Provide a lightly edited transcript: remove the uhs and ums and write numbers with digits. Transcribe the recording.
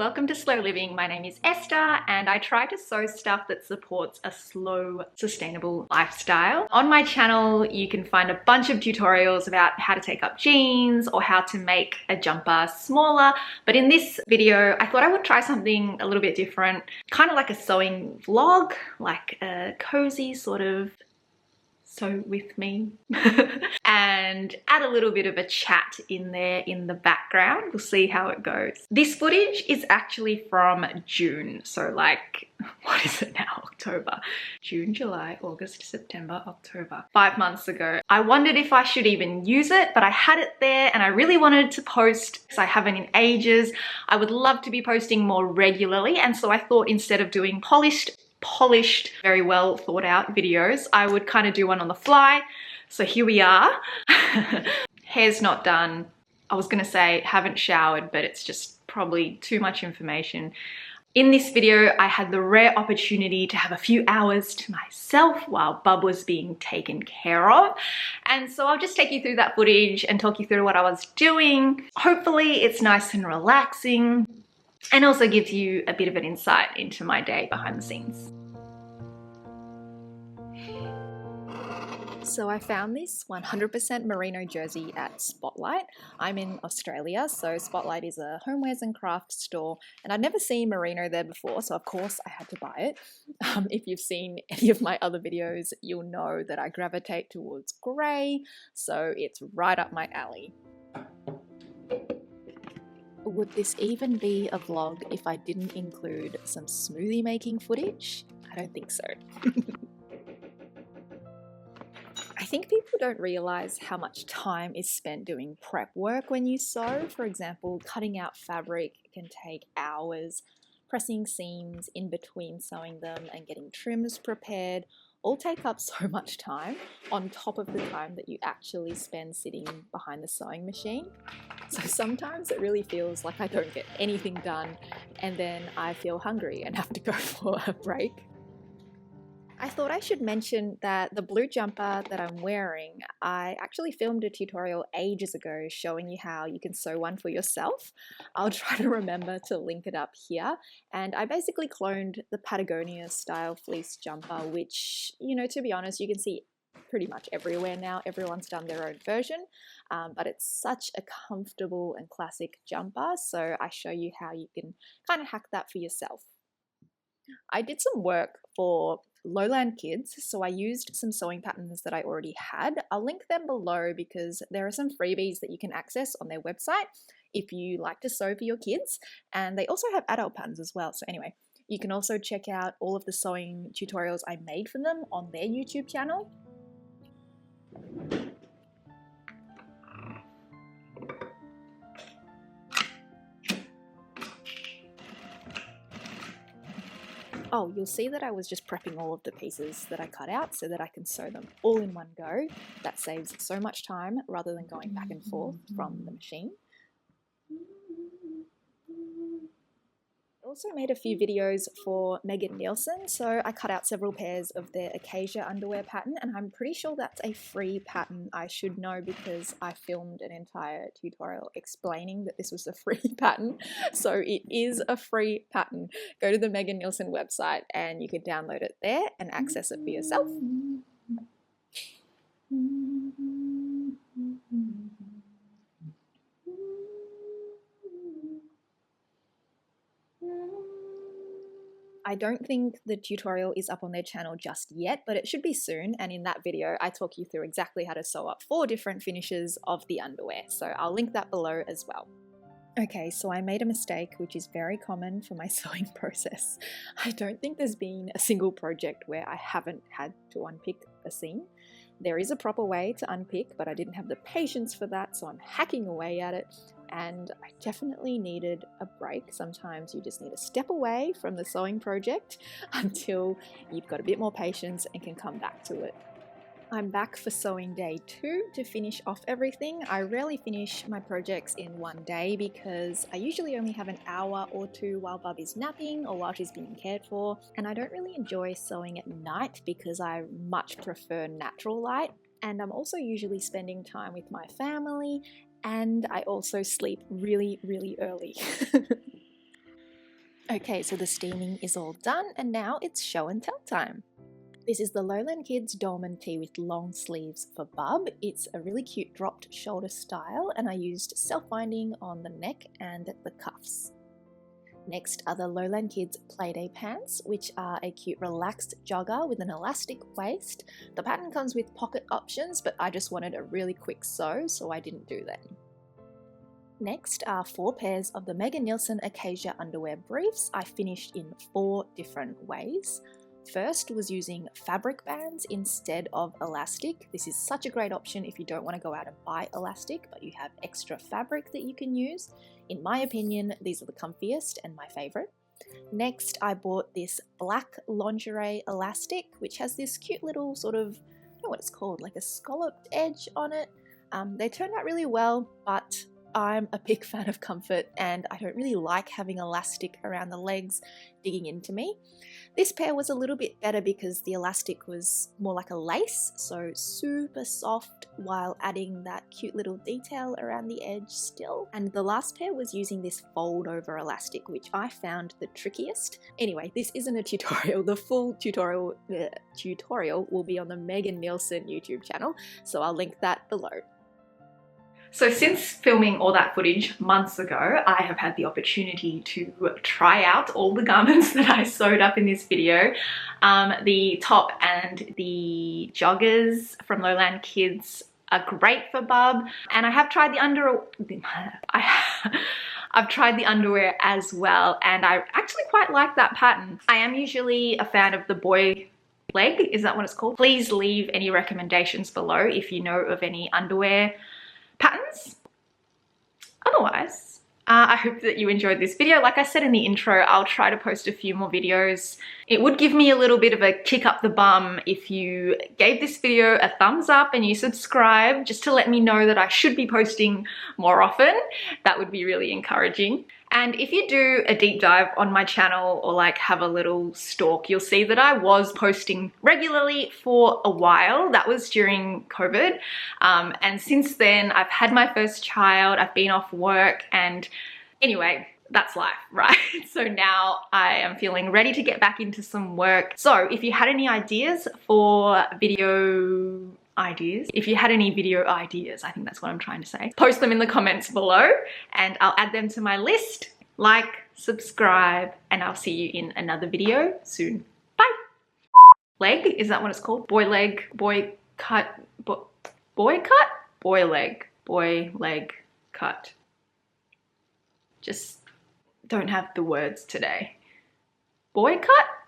welcome to Slow Living. My name is Esther and I try to sew stuff that supports a slow, sustainable lifestyle. On my channel, you can find a bunch of tutorials about how to take up jeans or how to make a jumper smaller. But in this video, I thought I would try something a little bit different, kind of like a sewing vlog, like a cozy sort of sew with me and add a little bit of a chat in there in the background. We'll see how it goes. This footage is actually from June, so like, what is it now? October. June, July, August, September, October. 5 months ago. I wondered if I should even use it, but I had it there and I really wanted to post because I haven't in ages. I would love to be posting more regularly, and so I thought instead of doing polished, very well thought out videos, I would kind of do one on the fly. So here we are. Hair's not done. I was gonna say haven't showered, but it's just probably too much information. In this video, I had the rare opportunity to have a few hours to myself while Bub was being taken care of. And so I'll just take you through that footage and talk you through what I was doing. Hopefully it's nice and relaxing, and also gives you a bit of an insight into my day behind the scenes. So I found this 100% merino jersey at Spotlight. I'm in Australia, so Spotlight is a homewares and crafts store, and I'd never seen merino there before, so of course I had to buy it. If you've seen any of my other videos, you'll know that I gravitate towards grey, so it's right up my alley. Would this even be a vlog if I didn't include some smoothie making footage? I don't think so. I think people don't realize how much time is spent doing prep work when you sew. For example, cutting out fabric can take hours, pressing seams in between sewing them and getting trims prepared all take up so much time on top of the time that you actually spend sitting behind the sewing machine. So sometimes it really feels like I don't get anything done, and then I feel hungry and have to go for a break. I thought I should mention that the blue jumper that I'm wearing, I actually filmed a tutorial ages ago showing you how you can sew one for yourself. I'll try to remember to link it up here. And I basically cloned the Patagonia style fleece jumper, which, you know, to be honest, you can see pretty much everywhere now. Everyone's done their own version, but it's such a comfortable and classic jumper. So I show you how you can kind of hack that for yourself. I did some work for Lowland Kids, so I used some sewing patterns that I already had. I'll link them below because there are some freebies that you can access on their website if you like to sew for your kids, and they also have adult patterns as well. So anyway, you can also check out all of the sewing tutorials I made for them on their YouTube channel. Oh, you'll see that I was just prepping all of the pieces that I cut out so that I can sew them all in one go. That saves so much time rather than going back and forth from the machine. I also made a few videos for Megan Nielsen, so I cut out several pairs of their Acacia underwear pattern, and I'm pretty sure that's a free pattern. I should know because I filmed an entire tutorial explaining that this was a free pattern, so it is a free pattern. Go to the Megan Nielsen website and you can download it there and access it for yourself. I don't think the tutorial is up on their channel just yet, but it should be soon, and in that video I talk you through exactly how to sew up 4 different finishes of the underwear, so I'll link that below as well. Okay, so I made a mistake, which is very common for my sewing process. I don't think there's been a single project where I haven't had to unpick a seam. There is a proper way to unpick, but I didn't have the patience for that, so I'm hacking away at it. And I definitely needed a break. Sometimes you just need to step away from the sewing project until you've got a bit more patience and can come back to it. I'm back for sewing day 2 to finish off everything. I rarely finish my projects in one day because I usually only have an hour or 2 while Bub is napping or while she's being cared for, and I don't really enjoy sewing at night because I much prefer natural light, and I'm also usually spending time with my family, and I also sleep really, really early. Okay, so the steaming is all done and now it's show and tell time. This is the Lowland Kids Dolman tee with long sleeves for Bub. It's a really cute dropped shoulder style and I used self-binding on the neck and the cuffs. Next are the Lowland Kids Playday pants, which are a cute relaxed jogger with an elastic waist. The pattern comes with pocket options, but I just wanted a really quick sew, so I didn't do them. Next are 4 pairs of the Megan Nielsen Acacia underwear briefs. I finished in 4 different ways. First was using fabric bands instead of elastic. This is such a great option if you don't want to go out and buy elastic, but you have extra fabric that you can use. In my opinion, these are the comfiest and my favorite. Next, I bought this black lingerie elastic, which has this cute little sort of, I don't know what it's called, like a scalloped edge on it. They turned out really well, but I'm a big fan of comfort and I don't really like having elastic around the legs digging into me. This pair was a little bit better because the elastic was more like a lace, so super soft while adding that cute little detail around the edge still. And the last pair was using this fold over elastic, which I found the trickiest. Anyway, this isn't a tutorial. The full tutorial will be on the Megan Nielsen YouTube channel, so I'll link that below. So since filming all that footage months ago, I have had the opportunity to try out all the garments that I sewed up in this video. The top and the joggers from Lowland Kids are great for Bub, and I have tried the I've tried the underwear as well, and I actually quite like that pattern. I am usually a fan of the boy leg, is that what it's called? Please leave any recommendations below if you know of any underwear patterns. Otherwise, I hope that you enjoyed this video. Like I said in the intro, I'll try to post a few more videos. It would give me a little bit of a kick up the bum if you gave this video a thumbs up and you subscribe, just to let me know that I should be posting more often. That would be really encouraging. And if you do a deep dive on my channel or like have a little stalk, you'll see that I was posting regularly for a while. That was during COVID. And since then I've had my first child, I've been off work, and anyway, that's life, right? So now I am feeling ready to get back into some work. So if you had any ideas for video ideas, I think that's what I'm trying to say, post them in the comments below and I'll add them to my list. Like, subscribe, and I'll see you in another video soon. Bye. Leg, is that what it's called? Boy leg, boy cut, boy cut? Boy leg cut. Just don't have the words today. Boy cut?